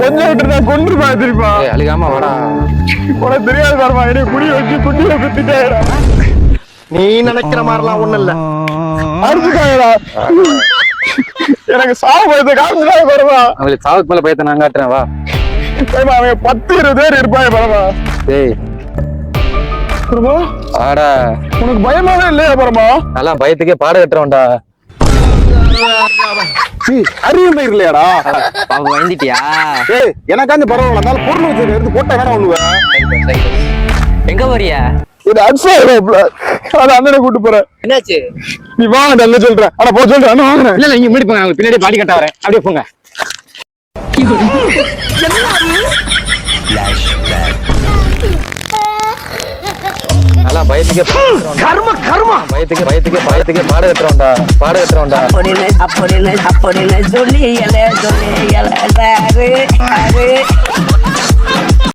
கொஞ்சம் விட்டு கொண்டுருப்பா திருப்பா. அழுகாம வாடா. உனக்கு தெரியாது பாருமா, என்னை குடி வச்சு குண்டியில குத்திட்டாடா. நீ நினைக்கிற மாதிரிலாம் ஒண்ணும் இல்ல. அடிச்சுட்டாங்கடா. எனக்கு சாவு பயத்தை காமிச்சுட்டாங்க பாருமா. அவங்களுக்கு சாவுக்கு மேல பயத்தை நான் காட்டுறேன் வா. அவங்க 10-20 பேர் இருப்பாங்க பாருமா. டேய் பாருமா, வாடா. உனக்கு பயமாவே இல்லையா பாருமா? நல்லா பயத்துக்கே பாட கட்டுறோம்டா. அறிவு இல்லையாடா? வந்துட்டியா? ஏய் எனக்காந்து பரவாயில்ல, அதனால பொருள் வச்சு எடுத்து போட்டா வேணா ஒண்ணுவேன். எங்க போறியா? இது அன்சாரிப்ல அத அண்ணனை கூட்டி போறேன். என்னாச்சு? நீ வாங்க அண்ணன் சொல்றேன். அட போ சொல்றேன். அண்ணன் வாங்குறேன். இல்ல இங்க முன்னாடி போங்க, பின்னாடி பாடி கட்ட வரேன். அப்படியே போங்க. நல்லா பயத்துக்கே கர்ம கர்ம பயத்துக்கே பாட கட்டுறோம்டா. அப்படின்னு சொல்லி